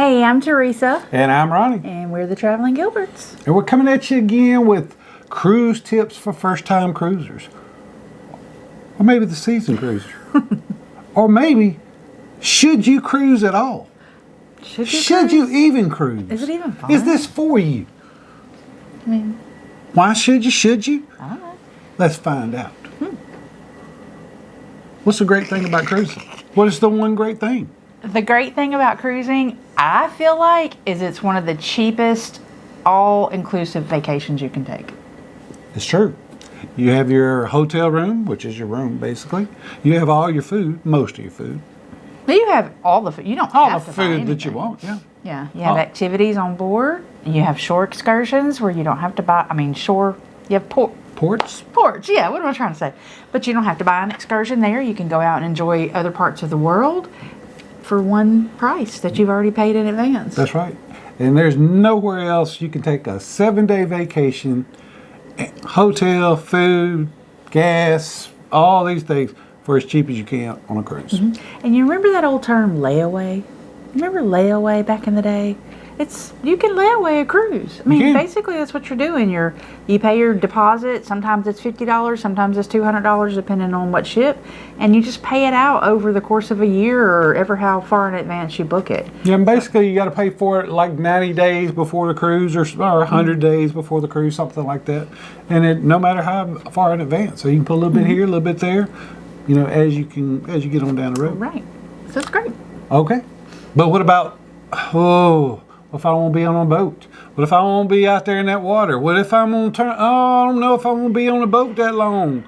Hey, I'm Teresa. And I'm Ronnie. And we're the Traveling Gilberts. And we're coming at you again with cruise tips for first-time cruisers. Or maybe the seasoned cruiser. Or maybe, should you cruise at all? Should you even cruise? Is it even fun? Is this for you? I mean, why should you? Should you? I don't know. Let's find out. What's the great thing about cruising? What is the one great thing? The great thing about cruising, I feel like, is it's one of the cheapest all-inclusive vacations you can take. It's true. You have your hotel room, which is your room basically. You have all your food, most of your food. But you have all the food. You don't All have the to buy food that anything. you want, yeah. Yeah, you have activities on board. You have shore excursions where you don't have to buy. You have Ports? ports. Yeah, what am I trying to say? But you don't have to buy an excursion there. You can go out and enjoy other parts of the world for one price that you've already paid in advance. That's right. And there's nowhere else you can take a 7-day vacation, hotel, food, gas, all these things for as cheap as you can on a cruise. Mm-hmm. And you remember that old term layaway? Remember layaway back in the day? You can lay away a cruise. I mean, basically that's what you're doing. You pay your deposit. Sometimes it's $50, sometimes it's $200, depending on what ship, and you just pay it out over the course of a year or ever how far in advance you book it. Yeah, and basically you got to pay for it like 90 days before the cruise or 100 days before the cruise, something like that. And no matter how far in advance, so you can put a little bit here, a little bit there, as you get on down the road. Right. So it's great. Okay, but what about what if I don't want to be on a boat? What if I want to be out there in that water? What if I'm going to I don't know if I want to be on a boat that long.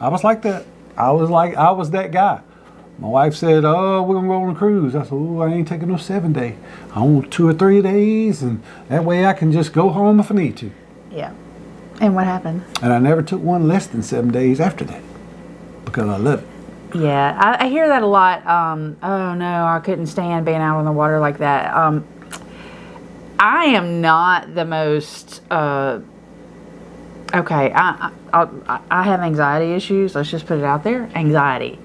I was like that. I was that guy. My wife said, we're going to go on a cruise. I said, I ain't taking no 7-day. I want 2 or 3 days, and that way I can just go home if I need to. Yeah. And what happened? And I never took one less than 7 days after that because I love it. Yeah, I hear that a lot. Oh no, I couldn't stand being out on the water like that. I am not the most okay. I have anxiety issues. Let's just put it out there, anxiety.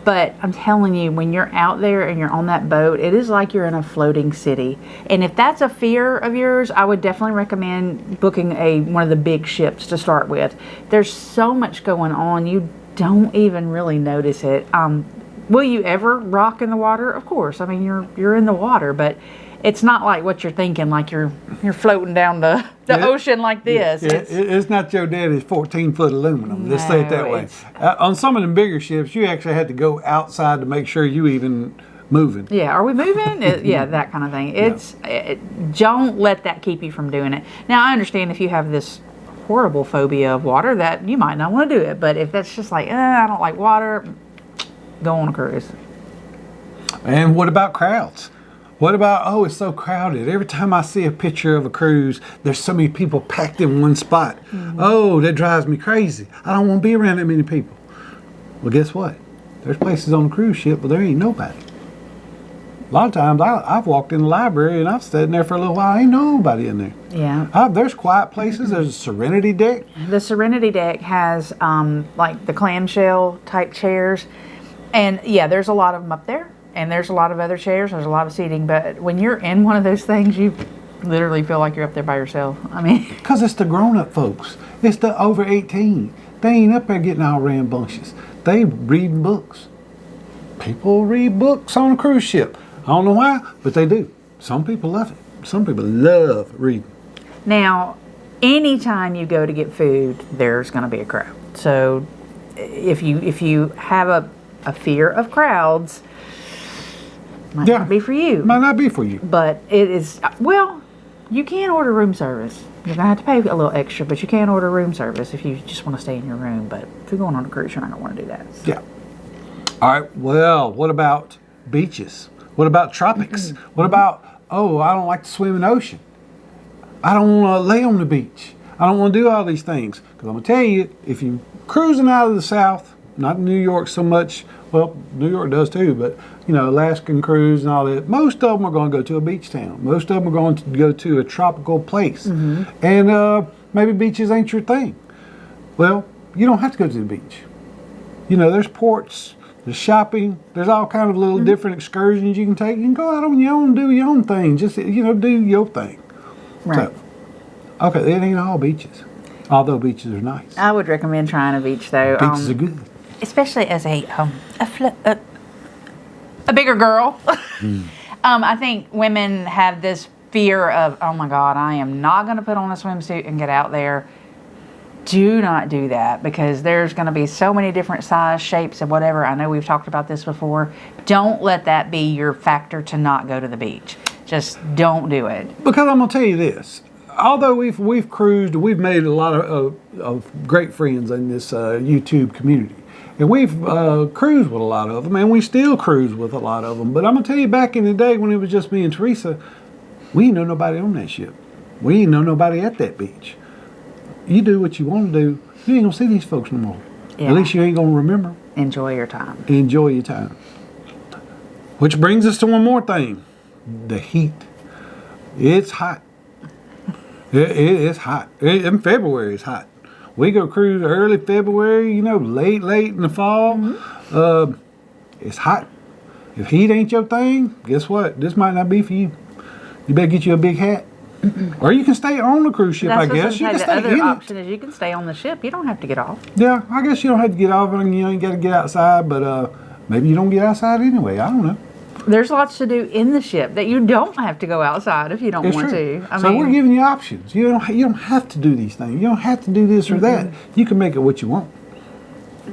But I'm telling you, when you're out there and you're on that boat, it is like you're in a floating city. And if that's a fear of yours, I would definitely recommend booking one of the big ships to start with. There's so much going on, you don't even really notice it. Will you ever rock in the water? Of course. I mean, you're in the water, but it's not like what you're thinking, like you're floating down the ocean like this. Yeah, it's not your daddy's 14-foot aluminum. Let's say it that way. On some of the bigger ships, you actually had to go outside to make sure you even moving. Yeah, are we moving? Yeah, that kind of thing. Don't let that keep you from doing it. Now, I understand if you have this horrible phobia of water that you might not want to do it, but if that's just like, I don't like water, go on a cruise. And what about crowds? What about, it's so crowded. Every time I see a picture of a cruise, there's so many people packed in one spot. Mm-hmm. That drives me crazy. I don't want to be around that many people. Well, guess what? There's places on the cruise ship, but there ain't nobody. A lot of times I've walked in the library and I've stayed in there for a little while. Ain't nobody in there. Yeah. There's quiet places. There's a Serenity deck. The Serenity deck has like the clamshell type chairs. And yeah, there's a lot of them up there. And there's a lot of other chairs. There's a lot of seating. But when you're in one of those things, you literally feel like you're up there by yourself. I mean, because it's the grown-up folks. It's the over 18. They ain't up there getting all rambunctious. They reading books. People read books on a cruise ship. I don't know why, but they do. Some people love it. Some people love reading. Now, anytime you go to get food, there's going to be a crowd. So if you have a fear of crowds, might not be for you. Might not be for you. But it is, you can order room service. You're going to have to pay a little extra, but you can order room service if you just want to stay in your room. But if you're going on a cruise, you're not going to want to do that. So. Yeah. All right, well, what about beaches? What about tropics? Mm-hmm. What about, I don't like to swim in the ocean. I don't want to lay on the beach. I don't want to do all these things. Because I'm going to tell you, if you're cruising out of the South, not New York so much, well, New York does too, but, Alaskan cruise and all that, most of them are going to go to a beach town. Most of them are going to go to a tropical place. Mm-hmm. And maybe beaches ain't your thing. Well, you don't have to go to the beach. There's ports. there's shopping, there's all kind of little different excursions you can take. You can go out on your own, do your own thing. Just, do your thing. Right. So, okay, it ain't all beaches. Although beaches are nice. I would recommend trying a beach though. Beaches are good. Especially as a bigger girl. I think women have this fear of, oh my God, I am not going to put on a swimsuit and get out there. Do not do that, because there's going to be so many different size, shapes, and whatever. I know we've talked about this before. Don't let that be your factor to not go to the beach. Just don't do it. Because I'm gonna tell you this. Although we've cruised, we've made a lot of great friends in this YouTube community, and we've cruised with a lot of them, and we still cruise with a lot of them. But I'm gonna tell you, back in the day when it was just me and Teresa, we ain't know nobody on that ship. We ain't know nobody at that beach. You do what you want to do. You ain't gonna see these folks no more. Yeah. At least you ain't gonna remember. Enjoy your time. Enjoy your time. Which brings us to one more thing: the heat. It's hot. It's hot. In February, it's hot. We go cruise early February, late in the fall. It's hot. If heat ain't your thing, guess what? This might not be for you. You better get you a big hat. Or you can stay on the cruise ship, I guess. You can the stay other in option is you can stay on the ship. You don't have to get off. Yeah, I guess you don't have to get off and you ain't got to get outside, but maybe you don't get outside anyway. I don't know. There's lots to do in the ship that you don't have to go outside if you don't want to. So we're giving you options. You don't have to do these things. You don't have to do this or that. You can make it what you want.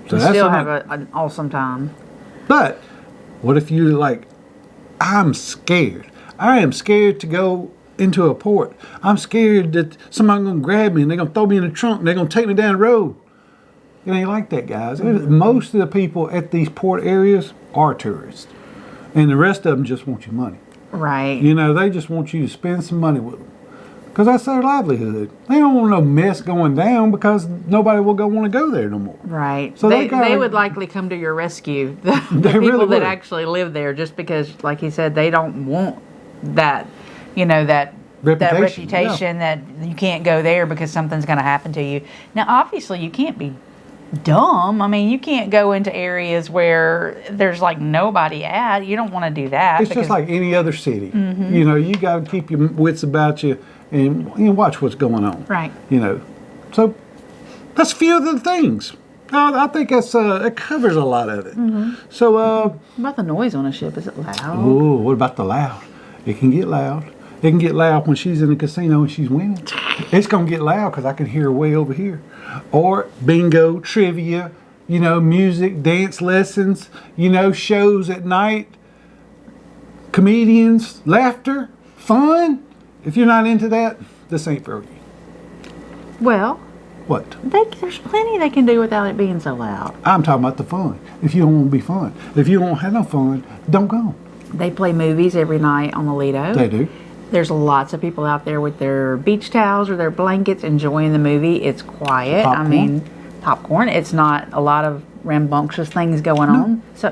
So you still have an awesome time. But what if you're like, I'm scared. I am scared to go into a port. I'm scared that somebody's going to grab me and they're going to throw me in the trunk and they're going to take me down the road. It ain't like that, guys. Most of the people at these port areas are tourists. And the rest of them just want your money. Right. They just want you to spend some money with them. Because that's their livelihood. They don't want no mess going down because nobody will want to go there no more. Right. So they would likely come to your rescue. The people really that would. actually live there, just because, like he said, they don't want that, that reputation that you can't go there because something's going to happen to you. Now, obviously, you can't be dumb. I mean, you can't go into areas where there's like nobody at. You don't want to do that. It's just like any other city. You got to keep your wits about you and watch what's going on. Right. So that's a few of the things. I think it covers a lot of it. So what about the noise on a ship? Is it loud? Oh, what about the loud? It can get loud. It can get loud when she's in the casino and she's winning. It's going to get loud because I can hear her way over here. Or bingo, trivia, music, dance lessons, shows at night, comedians, laughter, fun. If you're not into that, this ain't for you. Well, what? There's plenty they can do without it being so loud. I'm talking about the fun. If you don't want to be fun. If you don't have no fun, don't go. They play movies every night on the Lido. They do. There's lots of people out there with their beach towels or their blankets enjoying the movie. It's quiet. Popcorn. Popcorn. It's not a lot of rambunctious things going on. So,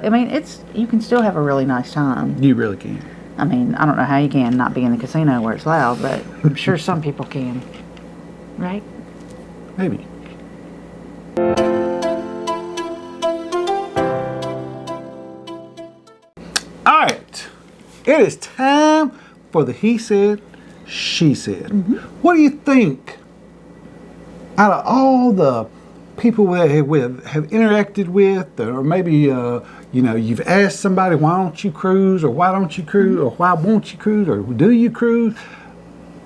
you can still have a really nice time. You really can. I don't know how you can not be in the casino where it's loud, but I'm sure some people can. Right? Maybe. All right. It is time for the he said, she said. What do you think, out of all the people that have interacted with, or maybe you've asked somebody, why don't you cruise, or why don't you cruise, or why won't you cruise, or do you cruise?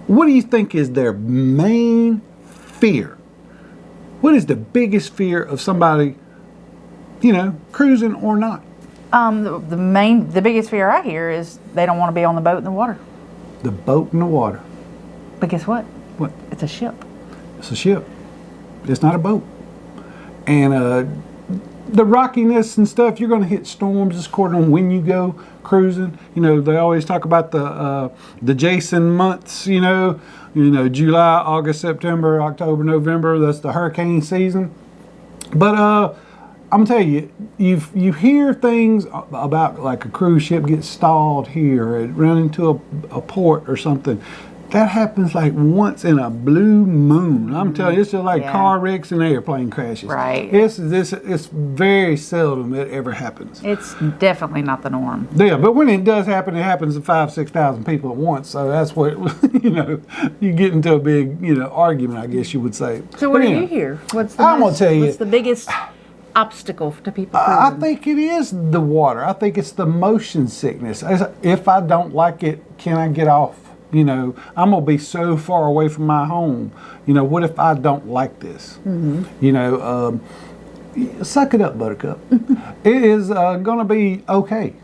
What do you think is their main fear? What is the biggest fear of somebody, cruising or not? The biggest fear I hear is they don't want to be on the boat in the water. The boat in the water. But guess what? What? It's a ship. It's a ship. It's not a boat. And the rockiness and stuff, you're going to hit storms according on when you go cruising. They always talk about the Jason months, July, August, September, October, November. That's the hurricane season. But I'm gonna tell you, you hear things about like a cruise ship gets stalled here, it run into a port or something. that happens like once in a blue moon. I'm telling you, it's just like Yeah. car wrecks and airplane crashes. Right. It's very seldom it ever happens. It's definitely not the norm. Yeah, but when it does happen, it happens to 5,000-6,000 people at once. So that's what you get into a big argument, I guess you would say. So what But do anyway, you hear? What's the I'm gonna tell you- what's the biggest obstacle to people I cruising? think it is the water. I think it's the motion sickness. If I don't like it, can I get off? I'm gonna be so far away from my home. What if I don't like this? Suck it up, Buttercup. It is gonna be okay.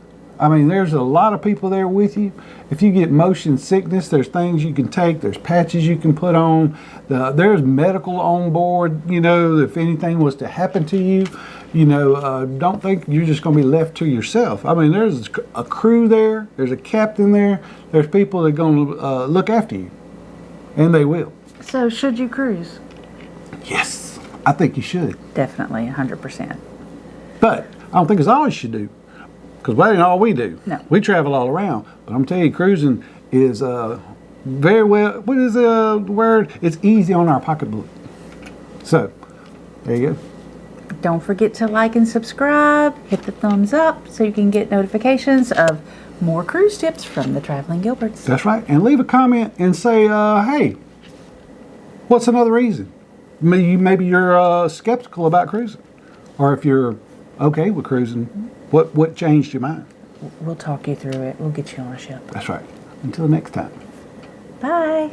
I mean, there's a lot of people there with you. If you get motion sickness, there's things you can take. There's patches you can put on. There's medical on board. If anything was to happen to you, don't think you're just going to be left to yourself. I mean, there's a crew there. There's a captain there. There's people that are going to look after you, and they will. So should you cruise? Yes, I think you should. Definitely, 100%. But I don't think it's all you should do, because that ain't all we do. No. We travel all around. But I'm telling you, cruising is very well. What is the word? It's easy on our pocketbook. So there you go. Don't forget to like and subscribe. Hit the thumbs up so you can get notifications of more cruise tips from the Traveling Gilberts. That's right. And leave a comment and say, hey, what's another reason? Maybe you're skeptical about cruising, or if you're okay with cruising, what changed your mind? We'll talk you through it. We'll get you on a ship. That's right. Until next time. Bye.